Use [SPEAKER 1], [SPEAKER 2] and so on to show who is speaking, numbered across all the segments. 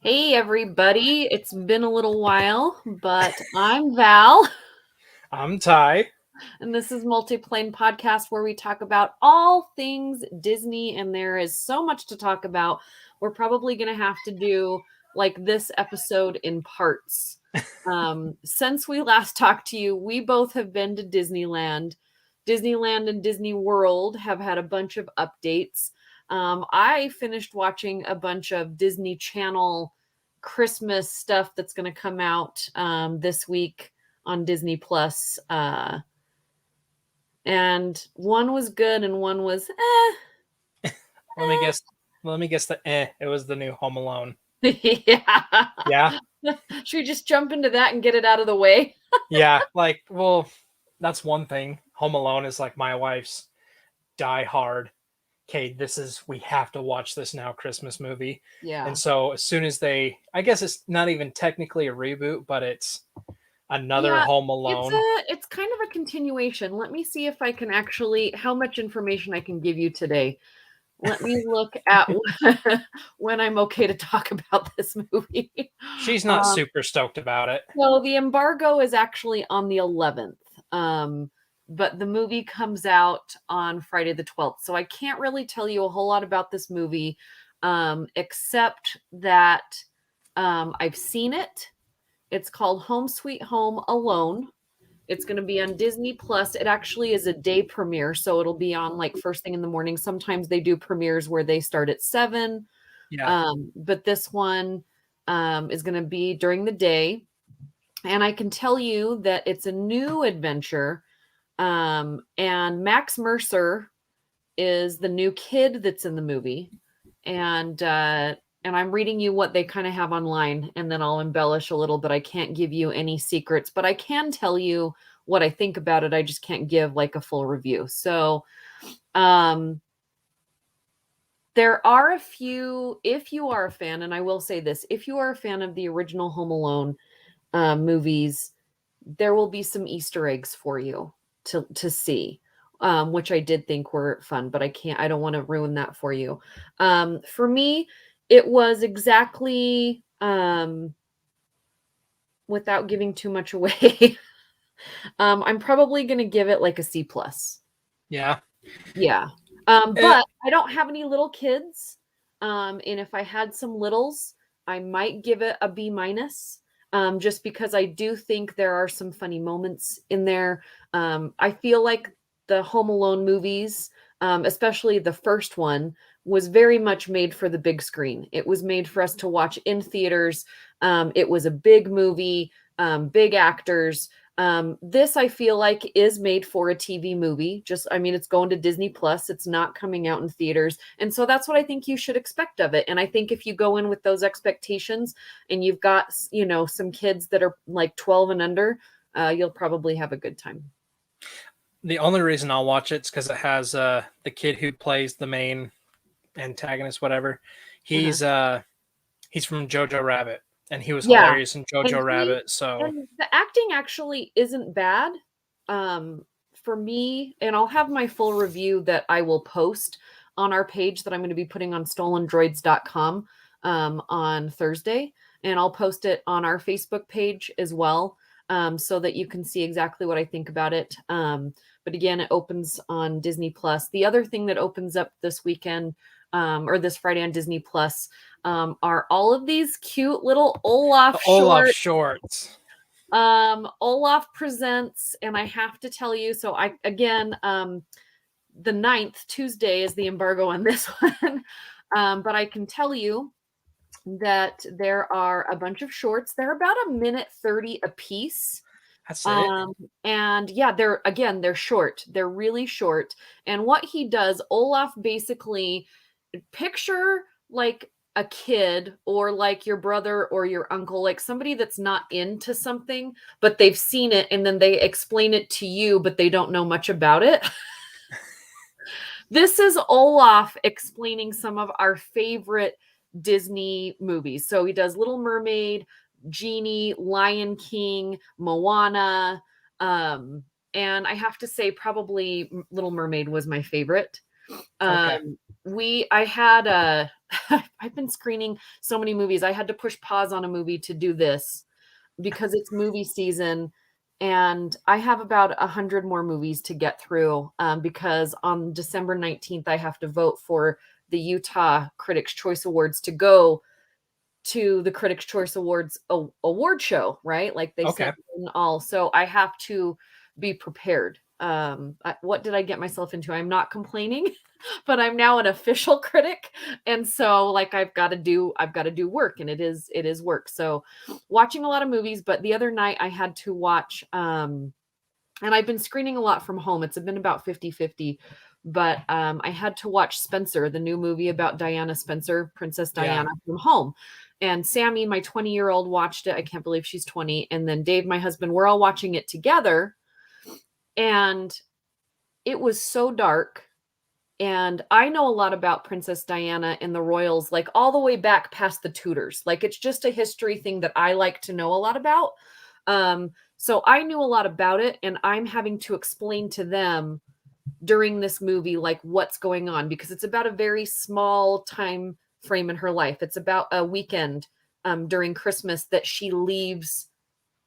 [SPEAKER 1] Hey everybody, it's been a little while, but I'm Val,
[SPEAKER 2] I'm Ty.
[SPEAKER 1] and this is Multiplane Podcast where we talk about all things Disney, and there is so much to talk about. We're probably going to have to do like this episode in parts. Since we last talked to you, we both have been to Disneyland. Disneyland and Disney World have had a bunch of updates. I finished watching a bunch of Disney Channel Christmas stuff that's going to come out this week on Disney Plus. And one was good and one was
[SPEAKER 2] Let me guess. Let me guess it was the new Home Alone.
[SPEAKER 1] yeah.
[SPEAKER 2] Yeah.
[SPEAKER 1] Should we just jump into that and get it out of the way?
[SPEAKER 2] Yeah. That's one thing. Home Alone is like my wife's die hard. Okay, we have to watch this now Christmas movie.
[SPEAKER 1] Yeah.
[SPEAKER 2] And so as soon as I guess it's not even technically a reboot, but it's another
[SPEAKER 1] Yeah,
[SPEAKER 2] Home
[SPEAKER 1] it's
[SPEAKER 2] Alone.
[SPEAKER 1] it's kind of a continuation. Let me see if I can actually how much information I can give you today. Let me look at when I'm okay to talk about this movie.
[SPEAKER 2] She's not
[SPEAKER 1] Um,
[SPEAKER 2] super stoked about it.
[SPEAKER 1] so the embargo is actually on the 11th. But the movie comes out on Friday the 12th. So I can't really tell you a whole lot about this movie, except that I've seen it. It's called Home Sweet Home Alone. It's going to be on Disney Plus. It actually is a day premiere, so it'll be on like first thing in the morning. Sometimes they do premieres where they start at 7.
[SPEAKER 2] Yeah.
[SPEAKER 1] But this one is going to be during the day. And I can tell you that it's a new adventure. And Max Mercer is the new kid that's in the movie. And I'm reading you what they kind of have online, and then I'll embellish a little, but I can't give you any secrets. But I can tell you what I think about it. I just can't give like a full review. So there are a few, if you are a fan, and I will say this, if you are a fan of the original Home Alone movies, there will be some Easter eggs for you to see, which I did think were fun, but I don't want to ruin that for you. For me, it was exactly, without giving too much away, I'm probably going to give it like a C plus.
[SPEAKER 2] Yeah.
[SPEAKER 1] Yeah.
[SPEAKER 2] Eh,
[SPEAKER 1] But I don't have any little kids. And if I had some littles, I might give it a B minus. Just because I do think there are some funny moments in there. I feel like the Home Alone movies, especially the first one, was very much made for the big screen. It was made for us to watch in theaters. It was a big movie, big actors. This I feel like is made for a TV movie. I mean, it's going to Disney Plus. It's not coming out in theaters. And so that's what I think you should expect of it. And I think if you go in with those expectations and you've got, some kids that are like 12 and under, you'll probably have a good time.
[SPEAKER 2] the only reason I'll watch it is because it has the kid who plays the main antagonist, whatever.
[SPEAKER 1] Uh-huh.
[SPEAKER 2] He's from Jojo Rabbit, and he was
[SPEAKER 1] Yeah.
[SPEAKER 2] hilarious in
[SPEAKER 1] And
[SPEAKER 2] Jojo Rabbit. So
[SPEAKER 1] the acting actually isn't bad. Um, for me, and I'll have my full review that I will post on our page that I'm going to be putting on stolendroids.com on Thursday. And I'll post it on our Facebook page as well, so that you can see exactly what I think about it. But again, it opens on Disney Plus. The other thing that opens up this weekend, or this Friday on Disney Plus, are all of these cute little Olaf
[SPEAKER 2] the Olaf
[SPEAKER 1] shorts.
[SPEAKER 2] shorts.
[SPEAKER 1] Olaf presents, and I have to tell you, so I again, the 9th, Tuesday, is the embargo on this one. But I can tell you that there are a bunch of shorts. They're about a minute 30 a piece.
[SPEAKER 2] That's it.
[SPEAKER 1] And yeah, they're short. They're really short. And what he does, Olaf basically, picture like a kid or like your brother or your uncle, like somebody that's not into something, but they've seen it and then they explain it to you, but they don't know much about it. This is Olaf explaining some of our favorite Disney movies. So he does Little Mermaid, Genie, Lion King, Moana. And I have to say, probably Little Mermaid was my favorite.
[SPEAKER 2] Okay.
[SPEAKER 1] I had I've been screening so many movies. I had to push pause on a movie to do this because it's movie season, and I have about 100 more movies to get through, because on December 19th I have to vote for the Utah Critics Choice Awards to go to the Critics Choice Awards award show, right? Like they
[SPEAKER 2] Okay.
[SPEAKER 1] sent in all, so I have to be prepared. What did I get myself into? I'm not complaining, but I'm now an official critic, and so like I've got to do work, and it is work. So watching a lot of movies, but the other night I had to watch and I've been screening a lot from home. It's been about 50-50, but I had to watch Spencer, the new movie about Diana Spencer, Princess
[SPEAKER 2] Yeah.
[SPEAKER 1] Diana, from home. And Sammy, my 20-year-old, watched it. I can't believe she's 20. And then Dave, my husband, we're all watching it together. And it was so dark. And I know a lot about Princess Diana and the royals, like all the way back past the Tudors. Like it's just a history thing that I like to know a lot about. So I knew a lot about it, and I'm having to explain to them during this movie like what's going on, because it's about a very small time frame in her life. It's about a weekend during Christmas that she leaves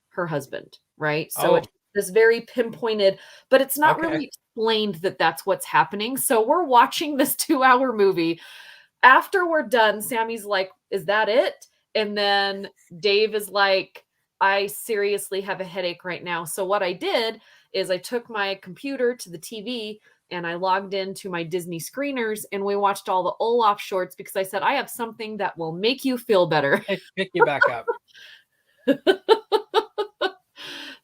[SPEAKER 1] her husband, right? So
[SPEAKER 2] Oh,
[SPEAKER 1] it's this very pinpointed, but it's not
[SPEAKER 2] okay.
[SPEAKER 1] really explained that that's what's happening. So we're watching this 2-hour movie. After we're done, Sammy's like, "Is that it?" And then Dave is like, "I seriously have a headache right now." So what I did is I took my computer to the TV and I logged into my Disney screeners, and we watched all the Olaf shorts because I said, "I have something that will make you feel better."
[SPEAKER 2] Pick you back up.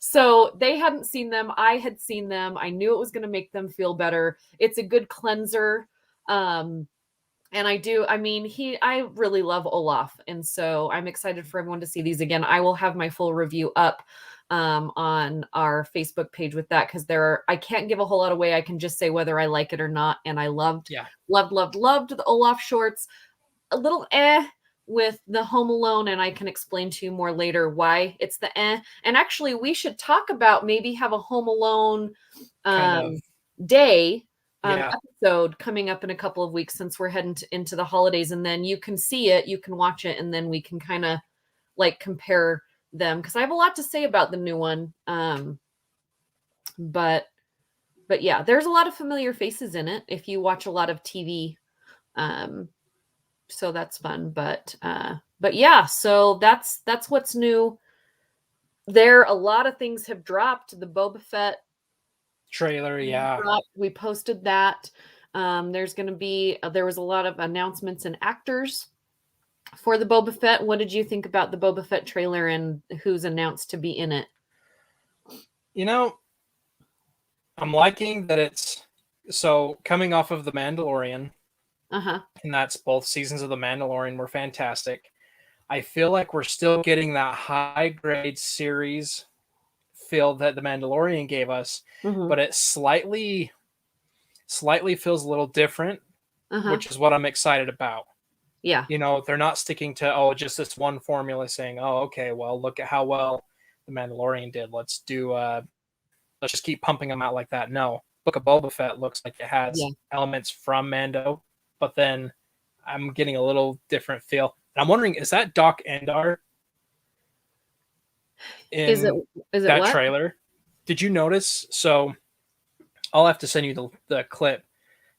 [SPEAKER 1] So they hadn't seen them. I had seen them. I knew it was going to make them feel better. It's a good cleanser. And I really love Olaf. And so I'm excited for everyone to see these again. I will have my full review up on our Facebook page with that, because I can't give a whole lot away. I can just say whether I like it or not. And I loved,
[SPEAKER 2] Yeah.
[SPEAKER 1] loved, loved, loved the Olaf shorts. A little with the Home Alone, and I can explain to you more later why it's the And actually, we should talk about maybe have a Home Alone
[SPEAKER 2] Kind of.
[SPEAKER 1] day
[SPEAKER 2] Yeah.
[SPEAKER 1] episode coming up in a couple of weeks, since we're heading into the holidays, and then you can see it, you can watch it, and then we can kind of like compare them, because I have a lot to say about the new one. But yeah, there's a lot of familiar faces in it if you watch a lot of TV. So that's fun. But yeah, so that's what's new. There, a lot of things have dropped. The Boba Fett
[SPEAKER 2] Trailer. Yeah.
[SPEAKER 1] dropped. We posted that. There was a lot of announcements and actors for the Boba Fett. What did you think about the Boba Fett trailer and who's announced to be in it?
[SPEAKER 2] You know, I'm liking that it's so coming off of The Mandalorian,
[SPEAKER 1] Uh-huh.
[SPEAKER 2] and that's both seasons of The Mandalorian were fantastic. I feel like we're still getting that high grade series feel that The Mandalorian gave us,
[SPEAKER 1] Mm-hmm.
[SPEAKER 2] but it slightly feels a little different,
[SPEAKER 1] Uh-huh.
[SPEAKER 2] which is what I'm excited about.
[SPEAKER 1] Yeah.
[SPEAKER 2] You know, they're not sticking to just this one formula saying, "Oh, okay, well, look at how well The Mandalorian did. Let's just keep pumping them out like that." No. Book of Boba Fett looks like it has
[SPEAKER 1] Yeah.
[SPEAKER 2] elements from Mando, but then I'm getting a little different feel. And I'm wondering, is that Doc Endar
[SPEAKER 1] Is it
[SPEAKER 2] in
[SPEAKER 1] is it
[SPEAKER 2] that
[SPEAKER 1] what?
[SPEAKER 2] trailer? Did you notice? So I'll have to send you the clip.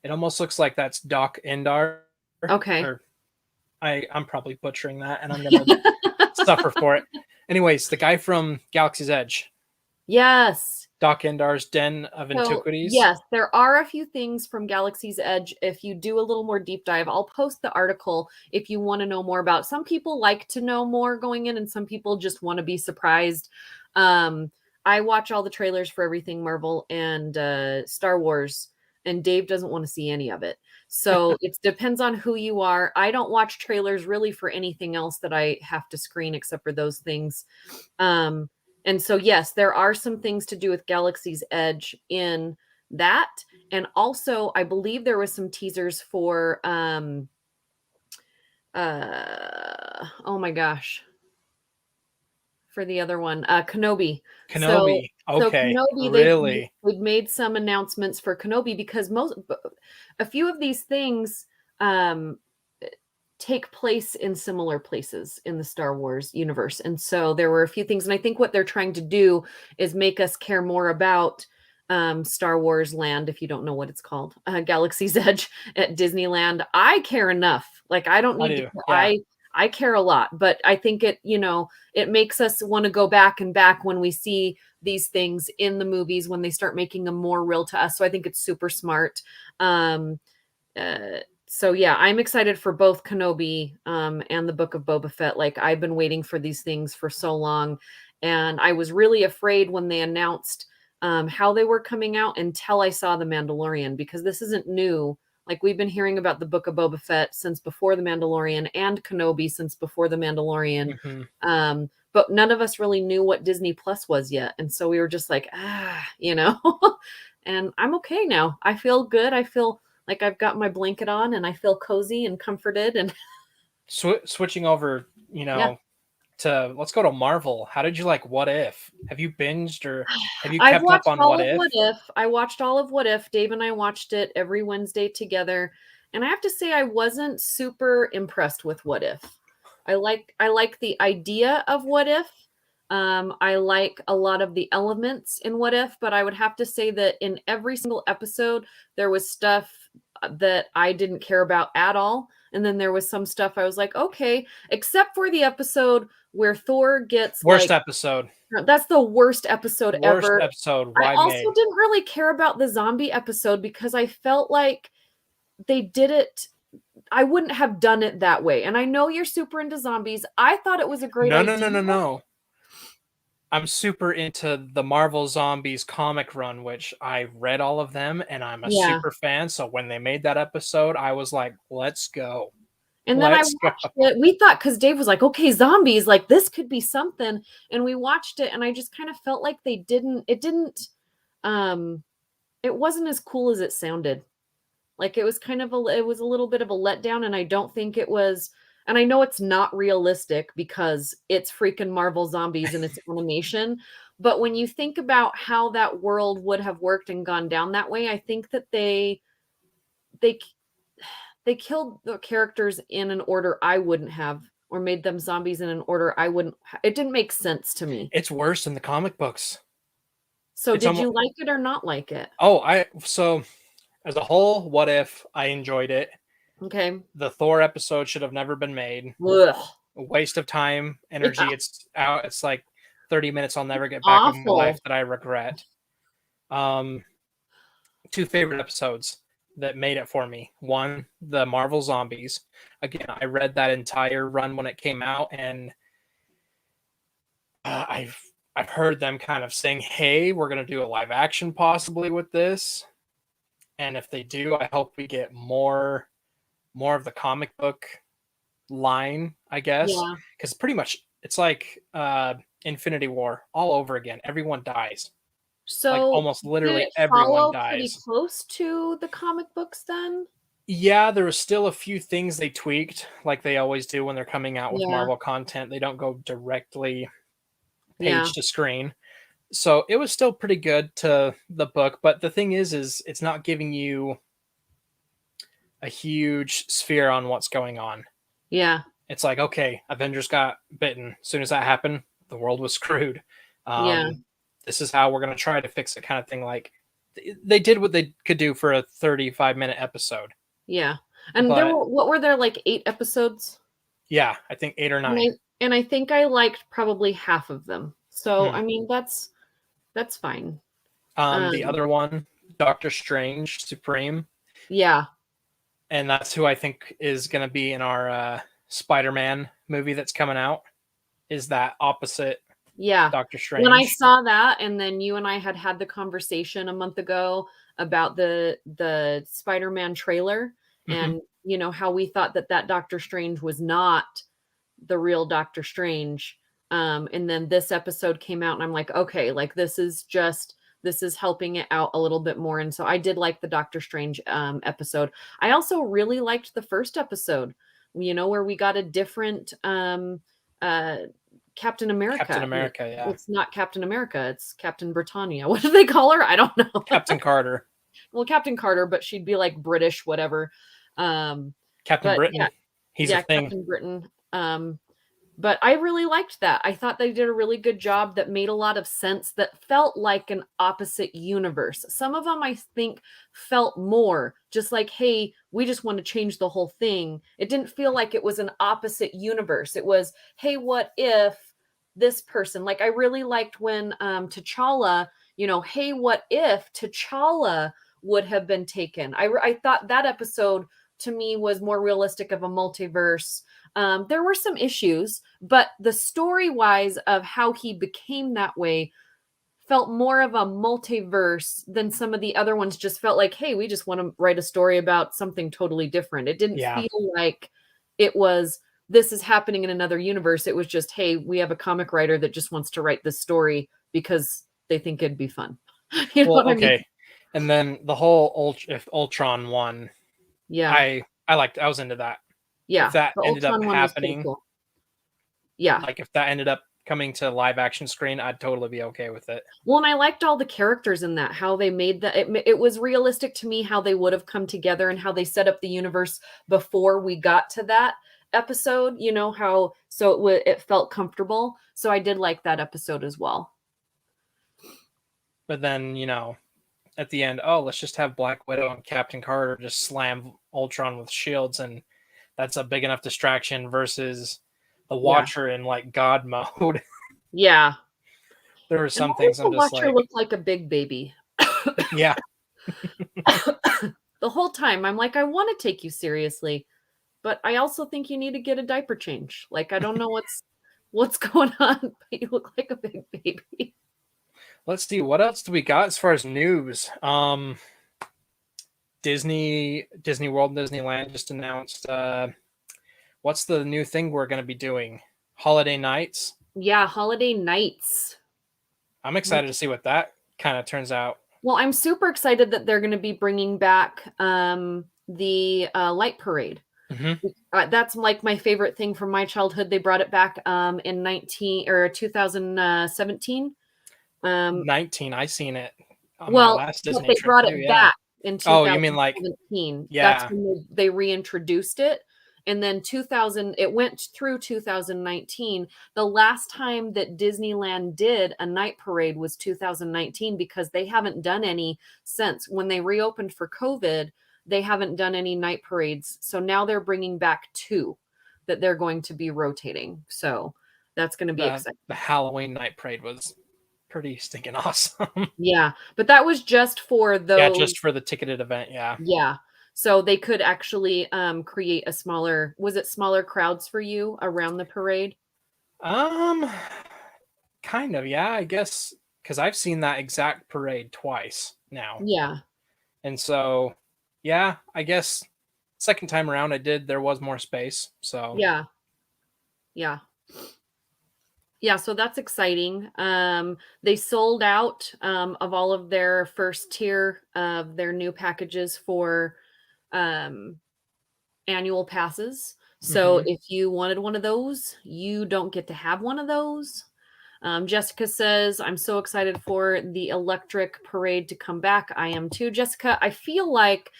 [SPEAKER 2] It almost looks like that's Doc Endar.
[SPEAKER 1] Okay.
[SPEAKER 2] Or I'm probably butchering that, and I'm gonna suffer for it. Anyways, the guy from Galaxy's Edge,
[SPEAKER 1] Yes.
[SPEAKER 2] Doc Endar's Den of
[SPEAKER 1] So,
[SPEAKER 2] Antiquities.
[SPEAKER 1] yes, there are a few things from Galaxy's Edge. If you do a little more deep dive, I'll post the article if you want to know more about. Some people like to know more going in, and some people just want to be surprised. I watch all the trailers for everything Marvel and Star Wars, and Dave doesn't want to see any of it. So it depends on who you are. I don't watch trailers really for anything else that I have to screen except for those things. And so, yes, there are some things to do with Galaxy's Edge in that. And also, I believe there was some teasers for, oh my gosh, for the other one, Kenobi. So,
[SPEAKER 2] Kenobi.
[SPEAKER 1] so
[SPEAKER 2] Okay,
[SPEAKER 1] Kenobi,
[SPEAKER 2] really?
[SPEAKER 1] they've made some announcements for Kenobi, because a few of these things, take place in similar places in the Star Wars universe. And so there were a few things. And I think what they're trying to do is make us care more about Star Wars Land, if you don't know what it's called, Galaxy's Edge at Disneyland. I care enough. Like, I don't
[SPEAKER 2] I
[SPEAKER 1] need to,
[SPEAKER 2] do. Yeah.
[SPEAKER 1] I care a lot, but I think it, it makes us want to go back and back when we see these things in the movies, when they start making them more real to us. So I think it's super smart. Um, so yeah, I'm excited for both Kenobi and the Book of Boba Fett. Like, I've been waiting for these things for so long, and I was really afraid when they announced how they were coming out until I saw The Mandalorian, because this isn't new. Like, we've been hearing about the Book of Boba Fett since before The Mandalorian, and Kenobi since before The Mandalorian.
[SPEAKER 2] Mm-hmm.
[SPEAKER 1] But none of us really knew what Disney Plus was yet. And so we were just like, and I'm okay now. I feel good. I feel like I've got my blanket on and I feel cozy and comforted. And
[SPEAKER 2] Switching over,
[SPEAKER 1] yeah,
[SPEAKER 2] to let's go to Marvel. How did you like What If? Have you binged or have you
[SPEAKER 1] I've
[SPEAKER 2] kept up
[SPEAKER 1] watched
[SPEAKER 2] on
[SPEAKER 1] all
[SPEAKER 2] What
[SPEAKER 1] of
[SPEAKER 2] If?
[SPEAKER 1] What If. I watched all of What If. Dave and I watched it every Wednesday together. And I have to say, I wasn't super impressed with What If. I like the idea of What If. I like a lot of the elements in What If, but I would have to say that in every single episode, there was stuff that I didn't care about at all. And then there was some stuff I was like, okay, except for the episode where Thor gets
[SPEAKER 2] Worst
[SPEAKER 1] like,
[SPEAKER 2] episode.
[SPEAKER 1] that's the worst episode
[SPEAKER 2] Worst
[SPEAKER 1] ever.
[SPEAKER 2] episode.
[SPEAKER 1] I
[SPEAKER 2] Why
[SPEAKER 1] also
[SPEAKER 2] made?
[SPEAKER 1] didn't really care about the zombie episode because I felt like they did it. I wouldn't have done it that way. And I know you're super into zombies. I thought it was a great
[SPEAKER 2] No, no,
[SPEAKER 1] idea.
[SPEAKER 2] no, no, no. I'm super into the Marvel Zombies comic run, which I read all of them and I'm a
[SPEAKER 1] Yeah.
[SPEAKER 2] super fan. So when they made that episode, I was like, let's go.
[SPEAKER 1] And then I
[SPEAKER 2] Let's go.
[SPEAKER 1] watched it. We thought, because Dave was like, okay, zombies, like this could be something. And we watched it, and I just kind of felt like um, it wasn't as cool as it sounded. Like, it was it was a little bit of a letdown. And I don't think it was, and I know it's not realistic because it's freaking Marvel Zombies and it's animation. But when you think about how that world would have worked and gone down that way, I think that they they killed the characters in an order I wouldn't have, or made them zombies in an order I wouldn't. It didn't make sense to me.
[SPEAKER 2] It's worse in the comic books.
[SPEAKER 1] So
[SPEAKER 2] It's
[SPEAKER 1] did
[SPEAKER 2] almost
[SPEAKER 1] you like it or not like it?
[SPEAKER 2] so as a whole, What If? I enjoyed it.
[SPEAKER 1] Okay.
[SPEAKER 2] The Thor episode should have never been made.
[SPEAKER 1] Ugh.
[SPEAKER 2] A waste of time, energy.
[SPEAKER 1] Yeah.
[SPEAKER 2] It's out. It's like 30 minutes I'll never get back of my life
[SPEAKER 1] Awful.
[SPEAKER 2] that I regret. Um, Two favorite episodes that made it for me. One, the Marvel Zombies. Again, I read that entire run when it came out, and I've heard them kind of saying, "Hey, we're gonna do a live action possibly with this." And if they do, I hope we get more of the comic book line, I guess,
[SPEAKER 1] Yeah.
[SPEAKER 2] because pretty much it's like Infinity War all over again. Everyone dies. Like
[SPEAKER 1] So
[SPEAKER 2] almost
[SPEAKER 1] did
[SPEAKER 2] literally
[SPEAKER 1] it
[SPEAKER 2] everyone
[SPEAKER 1] follow pretty
[SPEAKER 2] dies.
[SPEAKER 1] close to the comic books then?
[SPEAKER 2] Yeah, there was still a few things they tweaked, like they always do when they're coming out with
[SPEAKER 1] Yeah.
[SPEAKER 2] Marvel content. They don't go directly
[SPEAKER 1] Yeah.
[SPEAKER 2] page to screen. So it was still pretty good to the book, but the thing is it's not giving you a huge sphere on what's going on.
[SPEAKER 1] Yeah.
[SPEAKER 2] It's like, okay, Avengers got bitten. As soon as that happened, the world was screwed.
[SPEAKER 1] Yeah.
[SPEAKER 2] This is how we're going to try to fix it, kind of thing. Like, they did what they could do for a 35-minute episode.
[SPEAKER 1] Yeah. And
[SPEAKER 2] But
[SPEAKER 1] what were there, like 8 episodes?
[SPEAKER 2] yeah, I think 8 or
[SPEAKER 1] And
[SPEAKER 2] 9.
[SPEAKER 1] I think I liked probably half of them. So
[SPEAKER 2] Hmm.
[SPEAKER 1] I mean, that's fine.
[SPEAKER 2] The
[SPEAKER 1] Um
[SPEAKER 2] other one, Doctor Strange Supreme,
[SPEAKER 1] yeah.
[SPEAKER 2] and that's who I think is going to be in our Spider-Man movie that's coming out. Is that opposite
[SPEAKER 1] Yeah.
[SPEAKER 2] Doctor
[SPEAKER 1] When I
[SPEAKER 2] Strange?
[SPEAKER 1] saw that, and then you and I had the conversation a month ago about the Spider-Man trailer,
[SPEAKER 2] Hmm.
[SPEAKER 1] and how we thought that Doctor Strange was not the real Doctor Strange. And then this episode came out, and I'm like, okay, like this is helping it out a little bit more. And so I did like the Doctor Strange episode. I also really liked the first episode, where we got a different uh Captain
[SPEAKER 2] Captain
[SPEAKER 1] America.
[SPEAKER 2] America, yeah.
[SPEAKER 1] It's not Captain America, it's Captain Britannia. What do they call her? I don't know.
[SPEAKER 2] Captain Carter.
[SPEAKER 1] Well, Captain Carter, but she'd be like British, whatever.
[SPEAKER 2] Captain
[SPEAKER 1] But yeah,
[SPEAKER 2] Britain. He's a
[SPEAKER 1] Yeah,
[SPEAKER 2] thing.
[SPEAKER 1] Captain Britain. But I really liked that. I thought they did a really good job that made a lot of sense, that felt like an opposite universe. Some of them I think felt more just like, hey, we just want to change the whole thing. It didn't feel like it was an opposite universe. It was, hey, what if this person, like I really liked when T'Challa, hey, what if T'Challa would have been taken? I thought that episode to me was more realistic of a multiverse. There were some issues, but the story wise of how he became that way felt more of a multiverse than some of the other ones just felt like, hey, we just want to write a story about something totally different. It didn't
[SPEAKER 2] Yeah.
[SPEAKER 1] feel like it was, this is happening in another universe. It was just, hey, we have a comic writer that just wants to write this story because they think it'd be fun. You know
[SPEAKER 2] Well,
[SPEAKER 1] what I mean?
[SPEAKER 2] okay. And then the whole if Ultron won,
[SPEAKER 1] Yeah.
[SPEAKER 2] I liked. I was into that. If
[SPEAKER 1] Yeah.
[SPEAKER 2] that
[SPEAKER 1] The
[SPEAKER 2] ended up
[SPEAKER 1] Ultron one was pretty
[SPEAKER 2] happening,
[SPEAKER 1] cool. Yeah.
[SPEAKER 2] like if that ended up coming to live action screen, I'd totally be okay with it.
[SPEAKER 1] Well, and I liked all the characters in that, how they made that. It was realistic to me how they would have come together and how they set up the universe before we got to that episode. How so it felt comfortable. So I did like that episode as well.
[SPEAKER 2] But then, at the end, oh, let's just have Black Widow and Captain Carter just slam Ultron with shields, and that's a big enough distraction versus the
[SPEAKER 1] Yeah,
[SPEAKER 2] Watcher in like God mode.
[SPEAKER 1] yeah.
[SPEAKER 2] There were
[SPEAKER 1] And
[SPEAKER 2] some
[SPEAKER 1] why does
[SPEAKER 2] things
[SPEAKER 1] the
[SPEAKER 2] I'm just
[SPEAKER 1] Watcher
[SPEAKER 2] like,
[SPEAKER 1] look like a big baby?
[SPEAKER 2] yeah.
[SPEAKER 1] The whole time I'm like, I want to take you seriously, but I also think you need to get a diaper change. Like I don't know what's going on, but you look like a big baby.
[SPEAKER 2] Let's see, what else do we got as far as news? Disney World and Disneyland just announced what's the new thing we're going to be doing? Holiday nights.
[SPEAKER 1] Yeah, holiday nights.
[SPEAKER 2] I'm excited to see what that kind of turns out.
[SPEAKER 1] Well, I'm super excited that they're going to be bringing back the light parade.
[SPEAKER 2] Mm-hmm.
[SPEAKER 1] That's like my favorite thing from my childhood. They brought it back in 2017.
[SPEAKER 2] 19, I seen it on my
[SPEAKER 1] Well,
[SPEAKER 2] last
[SPEAKER 1] but
[SPEAKER 2] Disney
[SPEAKER 1] they
[SPEAKER 2] trip
[SPEAKER 1] brought
[SPEAKER 2] too.
[SPEAKER 1] it
[SPEAKER 2] Yeah.
[SPEAKER 1] back in
[SPEAKER 2] Oh, you mean like,
[SPEAKER 1] 2017. That's
[SPEAKER 2] yeah.
[SPEAKER 1] when they reintroduced it. And then 2000, it went through 2019. The last time that Disneyland did a night parade was 2019 because they haven't done any since. When they reopened for COVID, they haven't done any night parades. So now they're bringing back two that they're going to be rotating. So that's going to be exciting.
[SPEAKER 2] The Halloween night parade was pretty stinking awesome.
[SPEAKER 1] Yeah, but that was just for
[SPEAKER 2] Yeah,
[SPEAKER 1] those.
[SPEAKER 2] just for the ticketed event. Yeah.
[SPEAKER 1] Yeah. So they could actually create was it smaller crowds for you around the parade?
[SPEAKER 2] Um, kind of. Yeah, I guess because I've seen that exact parade twice now,
[SPEAKER 1] Yeah.
[SPEAKER 2] and so yeah, I guess second time around I did. There was more space, so
[SPEAKER 1] Yeah. Yeah. Yeah, so that's exciting. They sold out of all of their first tier of their new packages for um annual passes. So
[SPEAKER 2] mm-hmm.
[SPEAKER 1] if you wanted one of those, you don't get to have one of those. Jessica says, I'm so excited for the electric parade to come back. I am too. Jessica, I feel like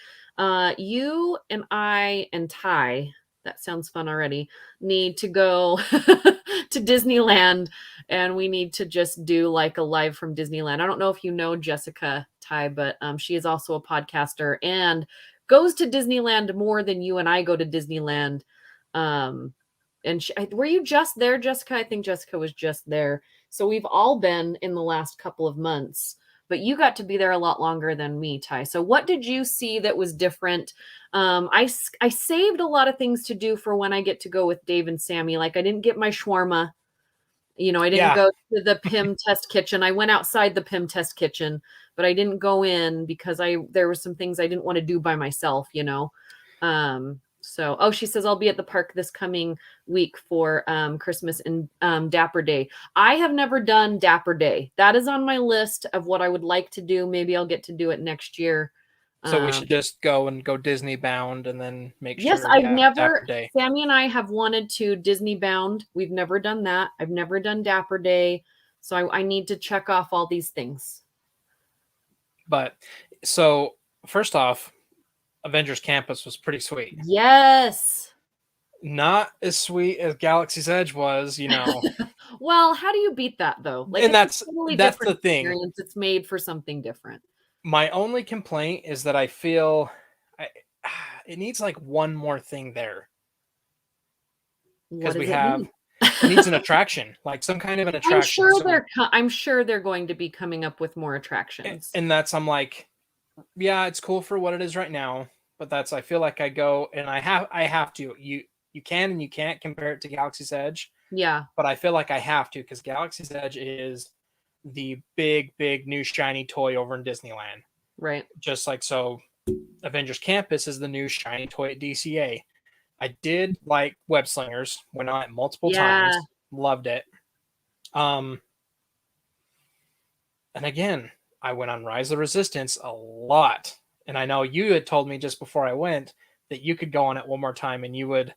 [SPEAKER 1] you and I and Ty, that sounds fun already, need to go to Disneyland and we need to just do like a live from Disneyland. I don't know if you know Jessica, Ty, but she is also a podcaster and goes to Disneyland more than you and I go to Disneyland. And were you just there, Jessica? I think Jessica was just there. So we've all been in the last couple of months, but you got to be there a lot longer than me, Ty. So what did you see that was different? I saved a lot of things to do for when I get to go with Dave and Sammy. Like I didn't get my shawarma. I didn't
[SPEAKER 2] Yeah.
[SPEAKER 1] go to the PIM test kitchen. I went outside the PIM test kitchen, but I didn't go in because there were some things I didn't want to do by myself. So she says I'll be at the park this coming week for Christmas and Dapper Day. I have never done Dapper Day. That is on my list of what I would like to do. Maybe I'll get to do it next year.
[SPEAKER 2] So we should just go Disney bound and then make
[SPEAKER 1] Yes,
[SPEAKER 2] sure,
[SPEAKER 1] I've
[SPEAKER 2] yeah,
[SPEAKER 1] never,
[SPEAKER 2] Dapper Day.
[SPEAKER 1] Sammy and I have wanted to Disney bound. We've never done that. I've never done Dapper Day. So I need to check off all these things.
[SPEAKER 2] But so first off, Avengers Campus was pretty sweet.
[SPEAKER 1] Yes.
[SPEAKER 2] Not as sweet as Galaxy's Edge was,
[SPEAKER 1] Well, how do you beat that though? Like
[SPEAKER 2] and
[SPEAKER 1] it's a
[SPEAKER 2] that's
[SPEAKER 1] totally
[SPEAKER 2] that's the
[SPEAKER 1] different
[SPEAKER 2] thing.
[SPEAKER 1] experience. It's made for something different.
[SPEAKER 2] My only complaint is that I feel I, it needs like one more thing there
[SPEAKER 1] What
[SPEAKER 2] because we
[SPEAKER 1] does it
[SPEAKER 2] have
[SPEAKER 1] need?
[SPEAKER 2] it needs an attraction, like some kind of an
[SPEAKER 1] I'm
[SPEAKER 2] attraction.
[SPEAKER 1] sure
[SPEAKER 2] So,
[SPEAKER 1] I'm sure they're going to be coming up with more attractions.
[SPEAKER 2] and that's I'm like, yeah, it's cool for what it is right now, but that's I feel like I go and I have to you can and you can't compare it to Galaxy's Edge,
[SPEAKER 1] Yeah,
[SPEAKER 2] but I feel like I have to because Galaxy's Edge is the big new shiny toy over in Disneyland.
[SPEAKER 1] right.
[SPEAKER 2] Just like so, Avengers Campus is the new shiny toy at DCA. I did like Web Slingers, went on it multiple
[SPEAKER 1] Yeah,
[SPEAKER 2] times, loved it. Um, and again, I went on Rise of the Resistance a lot, and I know you had told me just before I went that you could go on it one more time and you'd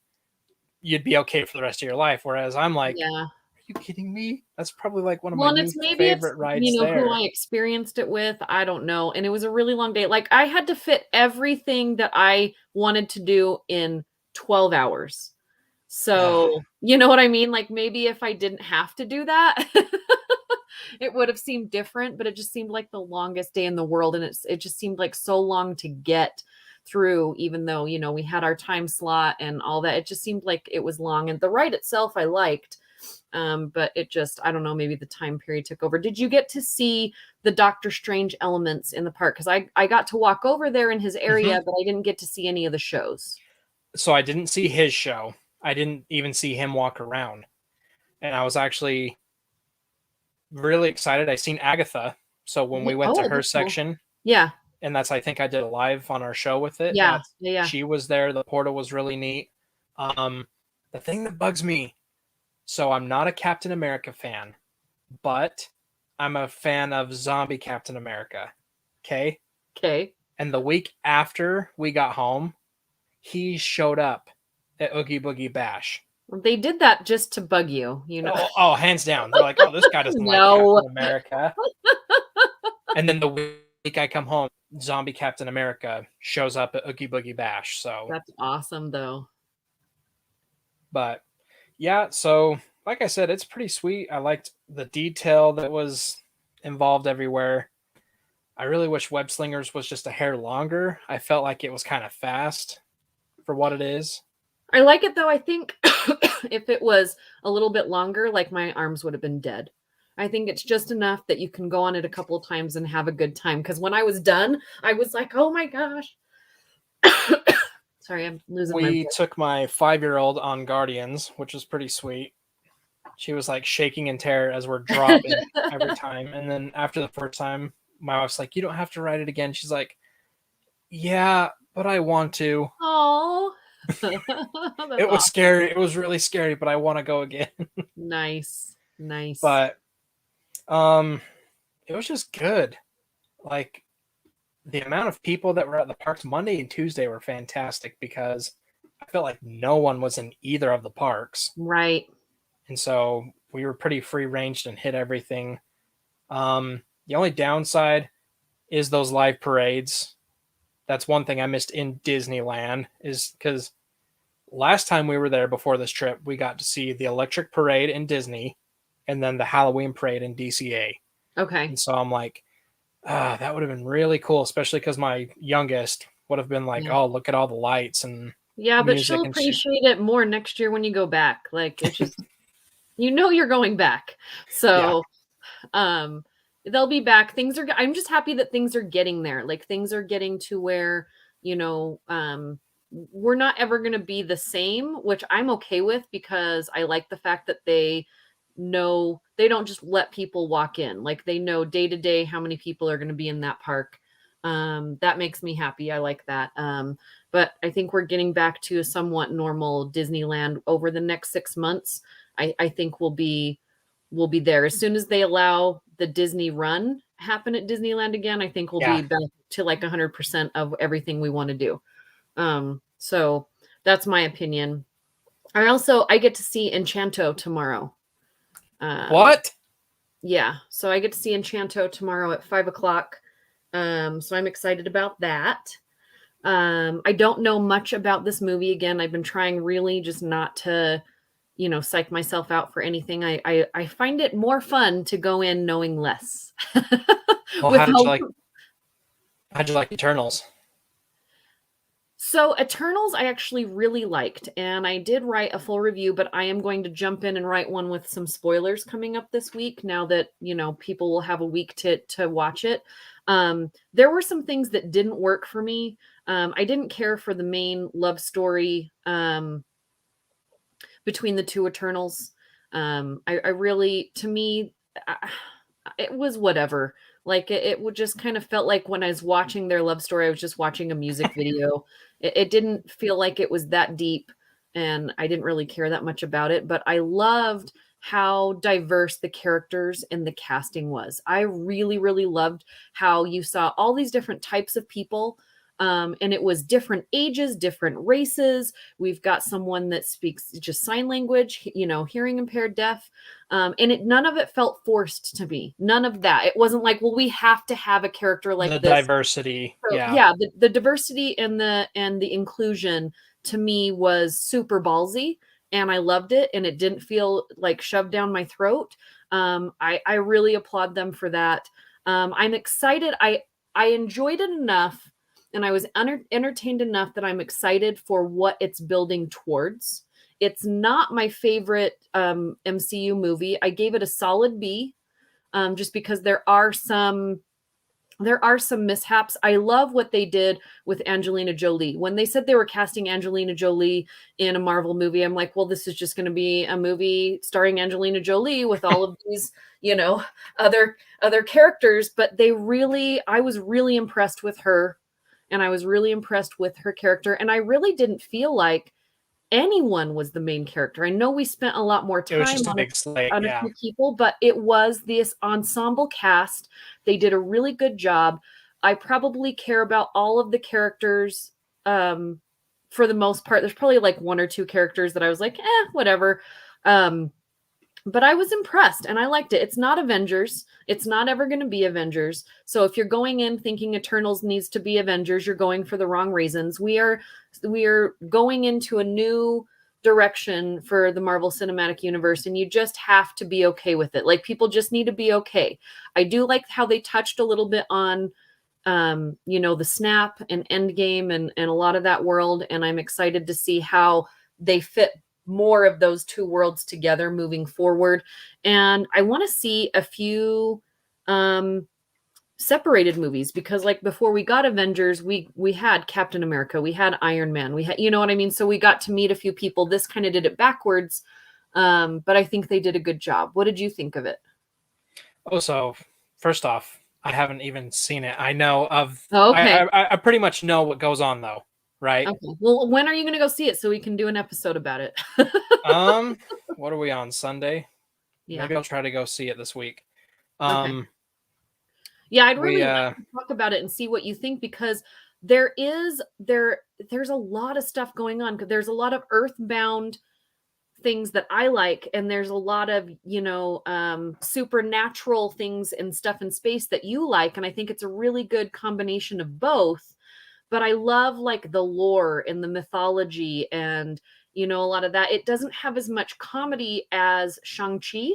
[SPEAKER 2] be okay for the rest of your life. Whereas I'm like,
[SPEAKER 1] yeah.
[SPEAKER 2] are you kidding me? That's probably like one of my
[SPEAKER 1] Well, and
[SPEAKER 2] new
[SPEAKER 1] it's maybe it's
[SPEAKER 2] favorite rides
[SPEAKER 1] who
[SPEAKER 2] there.
[SPEAKER 1] I experienced it with. I don't know. And it was a really long day. Like I had to fit everything that I wanted to do in 12 hours.
[SPEAKER 2] Ah,
[SPEAKER 1] So, you know what I mean? Like maybe if I didn't have to do that, it would have seemed different, but it just seemed like the longest day in the world. And it just seemed like so long to get through, even though, we had our time slot and all that. It just seemed like it was long. And the ride itself I liked. But it just, I don't know, maybe the time period took over. Did you get to see the Doctor Strange elements in the park? Because I got to walk over there in his
[SPEAKER 2] mhm.
[SPEAKER 1] area, but I didn't get to see any of the shows.
[SPEAKER 2] So I didn't see his show. I didn't even see him walk around, and I was actually really excited. I seen Agatha. So when we went to
[SPEAKER 1] Oh,
[SPEAKER 2] her
[SPEAKER 1] that's cool.
[SPEAKER 2] section,
[SPEAKER 1] Yeah,
[SPEAKER 2] and that's I think I did a live on our show with it.
[SPEAKER 1] yeah,
[SPEAKER 2] That
[SPEAKER 1] yeah, yeah.
[SPEAKER 2] she was there. The portal was really neat. Um, the thing that bugs me. So I'm not a Captain America fan, but I'm a fan of Zombie Captain America. Okay,
[SPEAKER 1] Okay.
[SPEAKER 2] and the week after we got home, he showed up at Oogie Boogie Bash.
[SPEAKER 1] They did that just to bug you.
[SPEAKER 2] Oh, hands down. They're like, oh, this guy doesn't like
[SPEAKER 1] No,
[SPEAKER 2] Captain America. And then the week I come home, Zombie Captain America shows up at Oogie Boogie Bash. So,
[SPEAKER 1] that's awesome though.
[SPEAKER 2] but yeah, so like I said, it's pretty sweet. I liked the detail that was involved everywhere. I really wish Web Slingers was just a hair longer. I felt like it was kind of fast for what it is.
[SPEAKER 1] I like it though. I think if it was a little bit longer, like my arms would have been dead. I think it's just enough that you can go on it a couple of times and have a good time. Because when I was done, I was like, oh my gosh. Sorry, I'm losing my
[SPEAKER 2] We
[SPEAKER 1] voice.
[SPEAKER 2] took my 5-year-old on Guardians, which was pretty sweet. She was like shaking in terror as we're dropping every time. And then after the first time, my wife's like, "You don't have to write it again." She's like, "Yeah, but I want to."
[SPEAKER 1] Oh, that's
[SPEAKER 2] It was
[SPEAKER 1] awesome.
[SPEAKER 2] scary. It was really scary, but I want to go again.
[SPEAKER 1] Nice, nice.
[SPEAKER 2] But um it was just good. Like the amount of people that were at the parks Monday and Tuesday were fantastic because I felt like no one was in either of the parks.
[SPEAKER 1] Right.
[SPEAKER 2] And so we were pretty free ranged and hit everything. The only downside is those live parades. That's one thing I missed in Disneyland is because last time we were there before this trip, we got to see the electric parade in Disney and then the Halloween parade in DCA.
[SPEAKER 1] Okay.
[SPEAKER 2] And so I'm like, that would have been really cool, especially because my youngest would have been like,
[SPEAKER 1] Yeah.
[SPEAKER 2] oh, look at all the lights and
[SPEAKER 1] Yeah, but
[SPEAKER 2] music.
[SPEAKER 1] she'll
[SPEAKER 2] And she,
[SPEAKER 1] appreciate it more next year when you go back. Like it's just you're going back.
[SPEAKER 2] yeah,
[SPEAKER 1] So um they'll be back. I'm just happy that things are getting there. Like things are getting to where, you know, we're not ever going to be the same, which I'm okay with because I like the fact that they know they don't just let people walk in. Like they know day to day how many people are going to be in that park. That makes me happy. I like that. But I think we're getting back to a somewhat normal Disneyland over the next 6 months. I think we'll be there as soon as they allow the Disney run happen at Disneyland again. I think we'll
[SPEAKER 2] yeah.
[SPEAKER 1] be back to like 100% of everything we want to do. So that's my opinion. I get to see Enchanto tomorrow. Um,
[SPEAKER 2] What?
[SPEAKER 1] yeah, so I get to see Enchanto tomorrow at 5 o'clock. So I'm excited about that. I don't know much about this movie. Again, I've been trying really just not to, psych myself out for anything. I find it more fun to go in knowing less.
[SPEAKER 2] Well,
[SPEAKER 1] With hope.
[SPEAKER 2] how'd you like Eternals?
[SPEAKER 1] So Eternals I actually really liked, and I did write a full review, but I am going to jump in and write one with some spoilers coming up this week now that, people will have a week to watch it. There were some things that didn't work for me. I didn't care for the main love story between the two Eternals. I really, to me, it was whatever. Like it would just kind of felt like when I was watching their love story, I was just watching a music video. It didn't feel like it was that deep, and I didn't really care that much about it. But I loved how diverse the characters and the casting was. I really, really loved how you saw all these different types of people. And it was different ages, different races. We've got someone that speaks just sign language, hearing impaired, deaf. And none of it felt forced to me. None of that. It wasn't like, well, we have to have a character like
[SPEAKER 2] The
[SPEAKER 1] this.
[SPEAKER 2] diversity,
[SPEAKER 1] So,
[SPEAKER 2] yeah.
[SPEAKER 1] yeah, the diversity and the inclusion to me was super ballsy, and I loved it, and it didn't feel like shoved down my throat. I really applaud them for that. I'm excited. I enjoyed it enough, and I was entertained enough that I'm excited for what it's building towards. It's not my favorite MCU movie. I gave it a solid B, just because there are some mishaps. I love what they did with Angelina Jolie. When they said they were casting Angelina Jolie in a Marvel movie, I'm like, well, this is just going to be a movie starring Angelina Jolie with all of these, other characters. But I was really impressed with her, and I was really impressed with her character. And I really didn't feel like anyone was the main character. I know we spent a lot more
[SPEAKER 2] It was
[SPEAKER 1] time
[SPEAKER 2] just a
[SPEAKER 1] on
[SPEAKER 2] big slate,
[SPEAKER 1] a
[SPEAKER 2] yeah.
[SPEAKER 1] few people, but it was this ensemble cast. They did a really good job. I probably care about all of the characters for the most part. There's probably like one or two characters that I was like, whatever. But I was impressed and I liked it. It's not Avengers. It's not ever going to be Avengers. So if you're going in thinking Eternals needs to be Avengers, you're going for the wrong reasons. We are going into a new direction for the Marvel Cinematic Universe, and you just have to be okay with it. Like, people just need to be okay. I do like how they touched a little bit on the snap and Endgame and a lot of that world, and I'm excited to see how they fit more of those two worlds together moving forward. And I want to see a few separated movies, because like before we got Avengers, we had Captain America, we had Iron Man, we had, you know what I mean? So we got to meet a few people. This kind of did it backwards. But I think they did a good job. What did you think of it?
[SPEAKER 2] Oh, so first off, I haven't even seen it. I know of.
[SPEAKER 1] Oh, okay.
[SPEAKER 2] I pretty much know what goes on though, right?
[SPEAKER 1] Okay. Well, when are you going to go see it so we can do an episode about it?
[SPEAKER 2] What are we on, Sunday?
[SPEAKER 1] Yeah.
[SPEAKER 2] Maybe I'll try to go see it this week.
[SPEAKER 1] Okay. Yeah, I'd
[SPEAKER 2] we
[SPEAKER 1] really like to talk about it and see what you think, because there's a lot of stuff going on. There's a lot of earthbound things that I like, and there's a lot of supernatural things and stuff in space that you like, and I think it's a really good combination of both. But I love like the lore and the mythology, and a lot of that. It doesn't have as much comedy as ShangChi,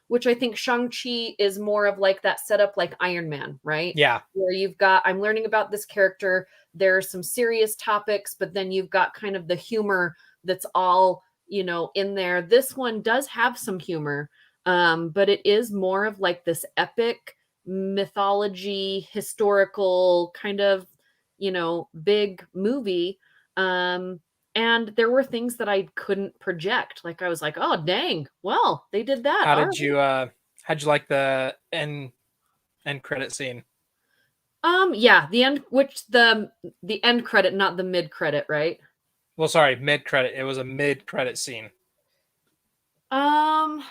[SPEAKER 1] which I think ShangChi is more of like that setup like Iron Man, right?
[SPEAKER 2] Yeah.
[SPEAKER 1] Where I'm learning about this character, there are some serious topics, but then you've got kind of the humor that's all, in there. This one does have some humor, but it is more of like this epic mythology, historical kind of, big movie. And there were things that I couldn't project. Like I was like, oh dang, well, they did that.
[SPEAKER 2] How'd you like the end credit scene?
[SPEAKER 1] Yeah, the end, which the end credit, not the mid credit, right?
[SPEAKER 2] Well, sorry, mid credit. It was a mid credit scene.
[SPEAKER 1] The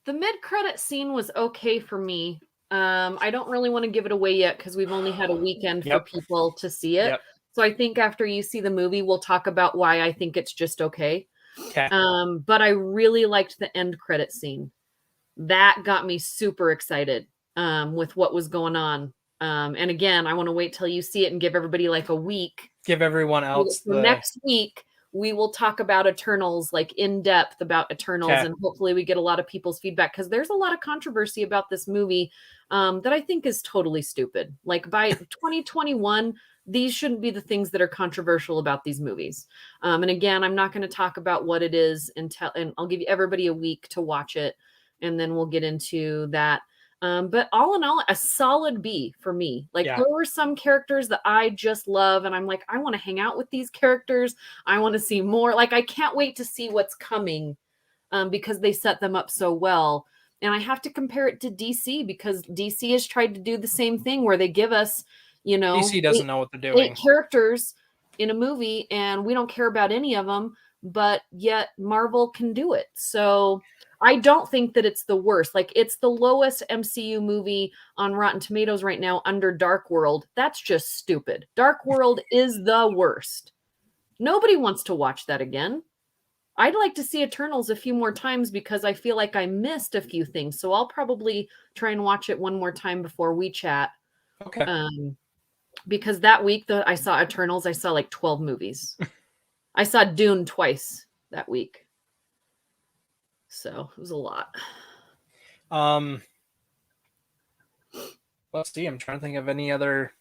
[SPEAKER 1] mid credit scene was okay for me. I don't really want to give it away yet because we've only had a weekend for people to see it.
[SPEAKER 2] Yep.
[SPEAKER 1] So I think after you see the movie, we'll talk about why I think it's just okay.
[SPEAKER 2] Okay.
[SPEAKER 1] But I really liked the end credit scene. That got me super excited with what was going on. And again, I want to wait till you see it and give everybody like a week
[SPEAKER 2] give everyone else
[SPEAKER 1] So next week we will talk about Eternals, like in depth about Eternals, and hopefully we get a lot of people's feedback, because there's a lot of controversy about this movie that I think is totally stupid. Like by 2021, these shouldn't be the things that are controversial about these movies. And again, I'm not going to talk about what it is and I'll give everybody a week to watch it, and then we'll get into that. But all in all, a solid B for me. Like there were some characters that I just love, and I'm like, I want to hang out with these characters. I want to see more. Like I can't wait to see what's coming, because they set them up so well. And I have to compare it to DC, because DC has tried to do the same thing where they give us,
[SPEAKER 2] DC doesn't know what they're doing.
[SPEAKER 1] 8 characters in a movie, and we don't care about any of them, but yet Marvel can do it. So I don't think that it's the worst. Like it's the lowest MCU movie on Rotten Tomatoes right now, under Dark World. That's just stupid. Dark World is the worst. Nobody wants to watch that again. I'd like to see Eternals a few more times, because I feel like I missed a few things. So I'll probably try and watch it one more time before we chat.
[SPEAKER 2] Okay.
[SPEAKER 1] Because that week that I saw Eternals, I saw like 12 movies. I saw Dune twice that week. So it was a lot.
[SPEAKER 2] Let's see. I'm trying to think of any other.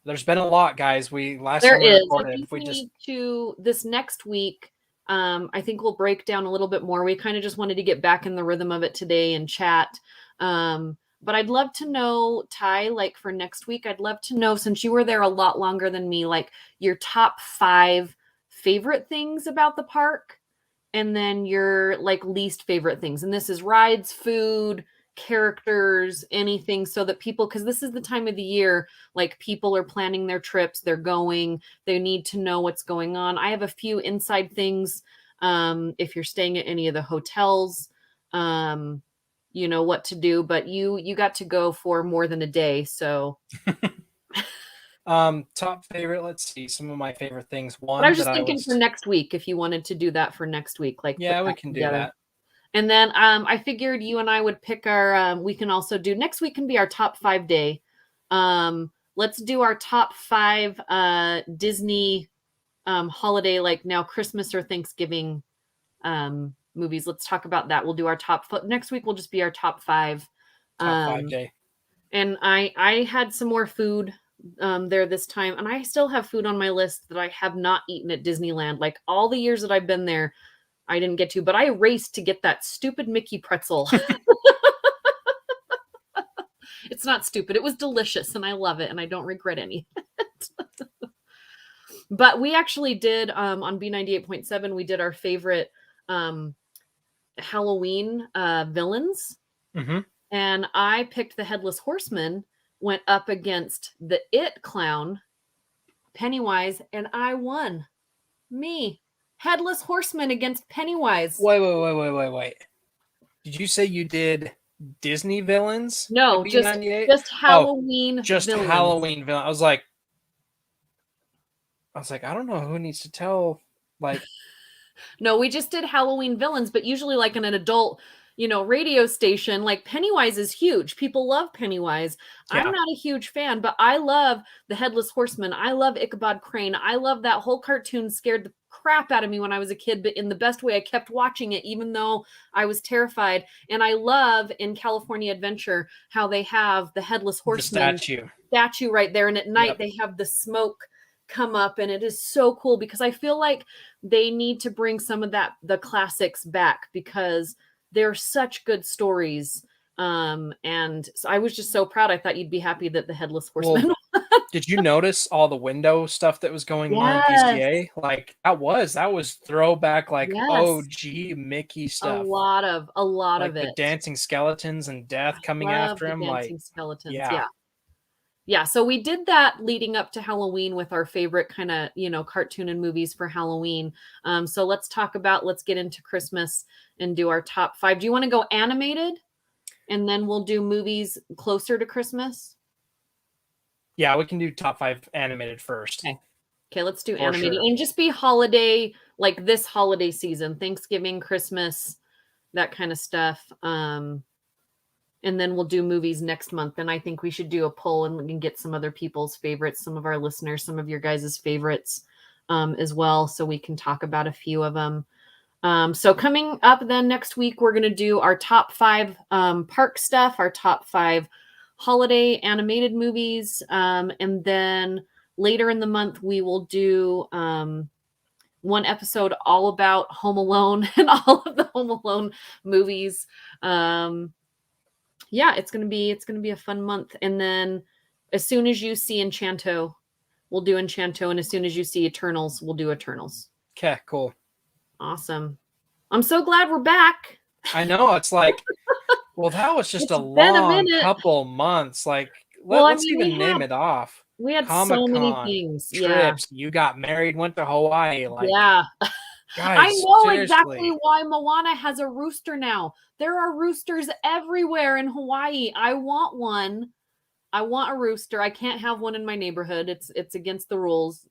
[SPEAKER 2] There's been a lot, guys. Last
[SPEAKER 1] there
[SPEAKER 2] time we
[SPEAKER 1] is.
[SPEAKER 2] recorded,
[SPEAKER 1] I think we need to this next week. I think we'll break down a little bit more. We kind of just wanted to get back in the rhythm of it today and chat. But I'd love to know, Ty, like for next week, I'd love to know, since you were there a lot longer than me, like your top 5 favorite things about the park, and then your like least favorite things. And this is rides, food, characters, anything, so that people, because this is the time of the year, like people are planning their trips, they're going, they need to know what's going on. I have a few inside things. If you're staying at any of the hotels, you know what to do, but you got to go for more than a day, so
[SPEAKER 2] top favorite, let's see, some of my favorite things. One,
[SPEAKER 1] but I was just thinking for next week, if you wanted to do that for next week, like
[SPEAKER 2] yeah, we can do that.
[SPEAKER 1] And then I figured you and I would pick our we can also do next week can be our top 5 day. Let's do our top 5 Disney holiday, like now Christmas or Thanksgiving movies. Let's talk about that. We'll do our top next week will just be our top 5
[SPEAKER 2] day.
[SPEAKER 1] And I had some more food there this time, and I still have food on my list that I have not eaten at Disneyland. Like all the years that I've been there, I didn't get to, but I raced to get that stupid Mickey pretzel. It's not stupid. It was delicious, and I love it, and I don't regret any of it. But we actually did, on B98.7, we did our favorite Halloween villains.
[SPEAKER 2] Mm-hmm.
[SPEAKER 1] And I picked the Headless Horseman, went up against the It Clown, Pennywise, and I won. Me. Headless Horseman against Pennywise.
[SPEAKER 2] Wait. Did you say you did Disney villains?
[SPEAKER 1] No, just Halloween
[SPEAKER 2] just
[SPEAKER 1] villains.
[SPEAKER 2] Halloween villain. I was like, I don't know who needs to tell, like.
[SPEAKER 1] No, we just did Halloween villains, but usually like in an adult, radio station, like Pennywise is huge. People love Pennywise. Yeah. I'm not a huge fan, but I love the Headless Horseman. I love Ichabod Crane. I love that whole cartoon. Scared the crap out of me when I was a kid, but in the best way. I kept watching it even though I was terrified. And I love in California Adventure how they have the Headless Horseman statue right there, and at night they have the smoke come up, and it is so cool, because I feel like they need to bring some of the classics back, because they're such good stories. And so I was just so proud. I thought you'd be happy that the Headless Horseman.
[SPEAKER 2] Well, did you notice all the window stuff that was going on at DCA? Like that was throwback, like OG Mickey stuff.
[SPEAKER 1] A lot of it.
[SPEAKER 2] The dancing skeletons and death coming after him.
[SPEAKER 1] Dancing skeletons. Yeah. So we did that leading up to Halloween with our favorite kind of, cartoon and movies for Halloween. So let's get into Christmas and do our top 5. Do you want to go animated? And then we'll do movies closer to Christmas?
[SPEAKER 2] Yeah, we can do top 5 animated first.
[SPEAKER 1] Okay, let's do animated. And just be holiday, like this holiday season, Thanksgiving, Christmas, that kind of stuff. And and then we'll do movies next month. And I think we should do a poll and we can get some other people's favorites, some of our listeners, some of your guys' favorites as well, so we can talk about a few of them. So coming up then next week, we're going to do our top 5 park stuff, our top 5 holiday animated movies. And then later in the month, we will do one episode all about Home Alone and all of the Home Alone movies. Yeah, it's gonna be a fun month. And then as soon as you see Enchanto, we'll do Enchanto, and as soon as you see Eternals, we'll do Eternals.
[SPEAKER 2] Okay, cool.
[SPEAKER 1] Awesome. I'm so glad we're back.
[SPEAKER 2] I know, it's like, well, that was just
[SPEAKER 1] It's
[SPEAKER 2] a
[SPEAKER 1] been a
[SPEAKER 2] long
[SPEAKER 1] minute.
[SPEAKER 2] couple months. Like,
[SPEAKER 1] Well,
[SPEAKER 2] let's even name it off.
[SPEAKER 1] We had so many
[SPEAKER 2] Comic-Con,
[SPEAKER 1] things.
[SPEAKER 2] trips, you got married, went to Hawaii. Like,
[SPEAKER 1] Yeah. I
[SPEAKER 2] guys,
[SPEAKER 1] know
[SPEAKER 2] seriously.
[SPEAKER 1] exactly why Moana has a rooster now. There are roosters everywhere in Hawaii. I want one. I want a rooster. I can't have one in my neighborhood. It's against the rules.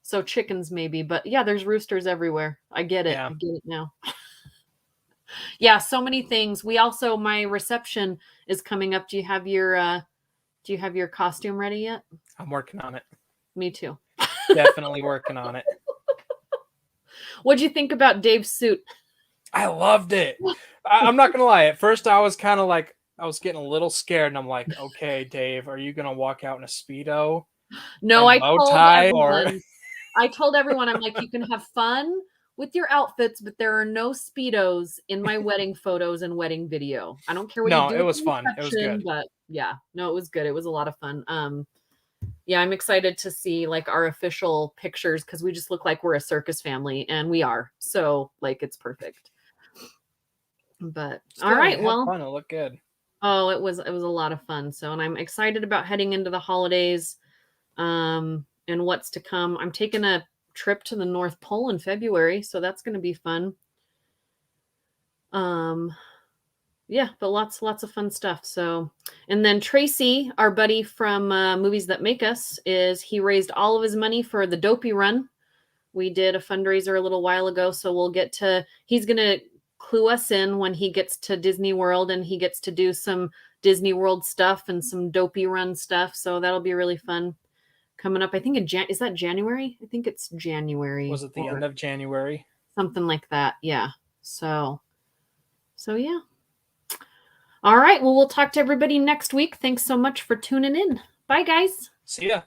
[SPEAKER 1] So chickens maybe, but yeah, there's roosters everywhere. I get it.
[SPEAKER 2] Yeah.
[SPEAKER 1] I get it now. Yeah, so many things. We also, my reception is coming up. Do you have your costume ready yet?
[SPEAKER 2] I'm working on it.
[SPEAKER 1] Me too.
[SPEAKER 2] Definitely working on it.
[SPEAKER 1] What'd you think about Dave's suit?
[SPEAKER 2] I loved it. I'm not gonna lie. At first, I was kind of like, I was getting a little scared, and I'm like, okay, Dave, are you gonna walk out in a Speedo?
[SPEAKER 1] No, I
[SPEAKER 2] bow
[SPEAKER 1] told
[SPEAKER 2] tie,
[SPEAKER 1] everyone. I told everyone, I'm like, you can have fun with your outfits, but there are no Speedos in my wedding photos and wedding video. I don't care what you do.
[SPEAKER 2] it was fun. It was good.
[SPEAKER 1] But yeah, no, it was good. It was a lot of fun. Yeah, I'm excited to see like our official pictures because we just look like we're a circus family, and we are. So like, it's perfect. But
[SPEAKER 2] Still,
[SPEAKER 1] all right,
[SPEAKER 2] well, fun. It looked good.
[SPEAKER 1] Oh, it was a lot of fun. So, and I'm excited about heading into the holidays, and what's to come. I'm taking a trip to the North Pole in February, so that's going to be fun. Yeah, but lots of fun stuff. So, and then Tracy, our buddy from Movies That Make Us, he raised all of his money for the Dopey Run. We did a fundraiser a little while ago, so he's going to clue us in when he gets to Disney World, and he gets to do some Disney World stuff and some Dopey Run stuff. So that'll be really fun coming up. I think is that January? I think it's January.
[SPEAKER 2] Was it the end of January?
[SPEAKER 1] Something like that. Yeah. So yeah. All right. Well, we'll talk to everybody next week. Thanks so much for tuning in. Bye, guys.
[SPEAKER 2] See ya.